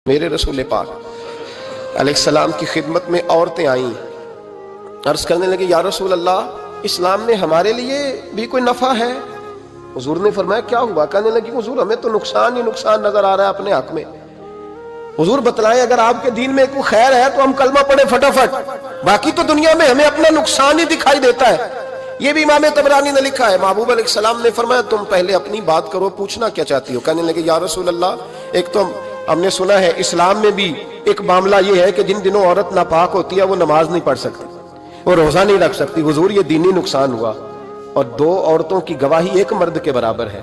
میرے رسول پاک علیہ السلام کی خدمت میں عورتیں آئیں، عرض کرنے لگے یا رسول اللہ، اسلام میں ہمارے لیے بھی کوئی نفع ہے؟ حضور نے فرمایا کیا ہوا؟ کہنے لگی حضور ہمیں تو نقصان ہی نقصان نظر آ رہا ہے اپنے حق میں۔ حضور بتلائیں اگر آپ کے دین میں کوئی خیر ہے تو ہم کلمہ پڑھیں فٹافٹ، باقی تو دنیا میں ہمیں اپنا نقصان ہی دکھائی دیتا ہے۔ یہ بھی امام طبرانی نے لکھا ہے، محبوب علیہ السلام نے فرمایا تم پہلے اپنی بات کرو، پوچھنا کیا چاہتی ہو؟ کہنے لگے یا رسول اللہ، ایک تو ہم نے سنا ہے اسلام میں بھی ایک معاملہ یہ ہے کہ جن دنوں عورت ناپاک ہوتی ہے وہ نماز نہیں پڑھ سکتی، وہ روزہ نہیں رکھ سکتی۔ حضور یہ دینی نقصان ہوا، اور دو عورتوں کی گواہی ایک مرد کے برابر ہے۔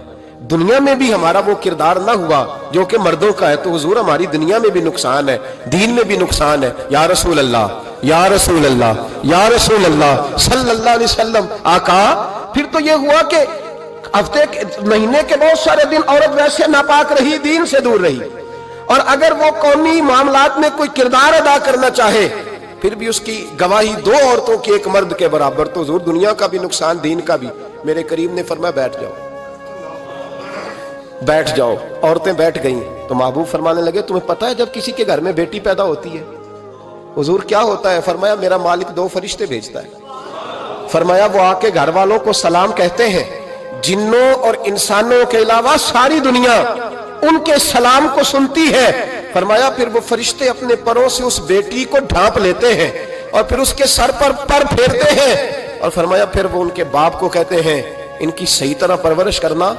دنیا میں بھی ہمارا وہ کردار نہ ہوا جو کہ مردوں کا ہے تو حضور ہماری دنیا میں بھی نقصان ہے، دین میں بھی نقصان ہے۔ یا رسول اللہ، یا رسول اللہ، یا رسول اللہ صلی اللہ علیہ وسلم۔ آقا پھر تو یہ ہوا کہ ہفتے مہینے کے بہت سارے دن عورت ویسے ناپاک رہی، دین سے دور رہی، اور اگر وہ قومی معاملات میں کوئی کردار ادا کرنا چاہے پھر بھی اس کی گواہی دو عورتوں کی ایک مرد کے برابر، تو حضور دنیا کا بھی نقصان دین کا بھی۔ میرے کریم نے فرمایا بیٹھ جاؤ، بیٹھ جاؤ۔ عورتیں بیٹھ گئیں تو محبوب فرمانے لگے تمہیں پتہ ہے جب کسی کے گھر میں بیٹی پیدا ہوتی ہے حضور کیا ہوتا ہے؟ فرمایا میرا مالک دو فرشتے بھیجتا ہے۔ فرمایا وہ آ کے گھر والوں کو سلام کہتے ہیں، جنوں اور انسانوں کے علاوہ ساری دنیا ان کے سلام کو سنتی ہے۔ فرمایا پھر وہ فرشتے اپنے پروں سے اس بیٹی کو ڈھانپ لیتے ہیں اور پھر اس کے سر پر پر پھیرتے ہیں، اور فرمایا پھر وہ ان کے باپ کو کہتے ہیں ان کی صحیح طرح پرورش کرنا،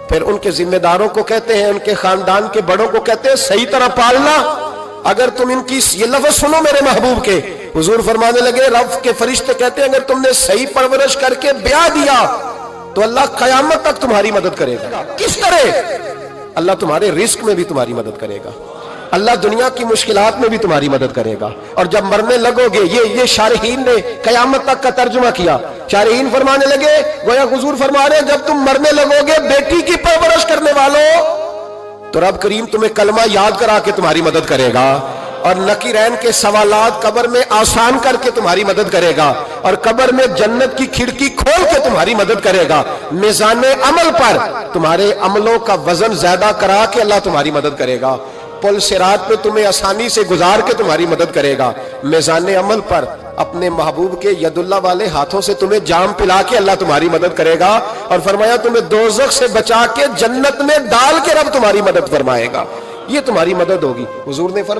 پھر ان کے ذمہ داروں کو کہتے ہیں، ان کے خاندان کے بڑوں کو کہتے ہیں صحیح طرح پالنا۔ اگر تم ان کی یہ لفظ سنو میرے محبوب کے، حضور فرمانے لگے رب کے فرشتے کہتے ہیں اگر تم نے صحیح پرورش کر کے بیاہ دیا تو اللہ قیامت تک تمہاری مدد کرے گا۔ کس طرح؟ اللہ تمہارے رزق میں بھی تمہاری مدد کرے گا، اللہ دنیا کی مشکلات میں بھی تمہاری مدد کرے گا، اور جب مرنے لگو گے، یہ شارحین نے قیامت تک کا ترجمہ کیا۔ شارحین فرمانے لگے گویا حضور فرما رہے ہیں جب تم مرنے لگو گے بیٹی کی پرورش کرنے والوں تو رب کریم تمہیں کلمہ یاد کرا کے تمہاری مدد کرے گا، اور نکیرین کے سوالات قبر میں آسان کر کے تمہاری مدد کرے گا، اور قبر میں جنت کی کھڑکی کھول کے تمہاری مدد کرے گا۔ میزان عمل پر تمہارے عملوں کا وزن زیادہ کرا کے اللہ تمہاری مدد کرے گا، پل صراط پہ تمہیں آسانی سے گزار کے تمہاری مدد کرے گا۔ میزان عمل پر اپنے محبوب کے ید اللہ والے ہاتھوں سے تمہیں جام پلا کے اللہ تمہاری مدد کرے گا، اور فرمایا تمہیں دوزخ سے بچا کے جنت میں ڈال کے رب تمہاری مدد فرمائے گا۔ یہ تمہاری مدد ہوگی۔ حضور نے فرمایا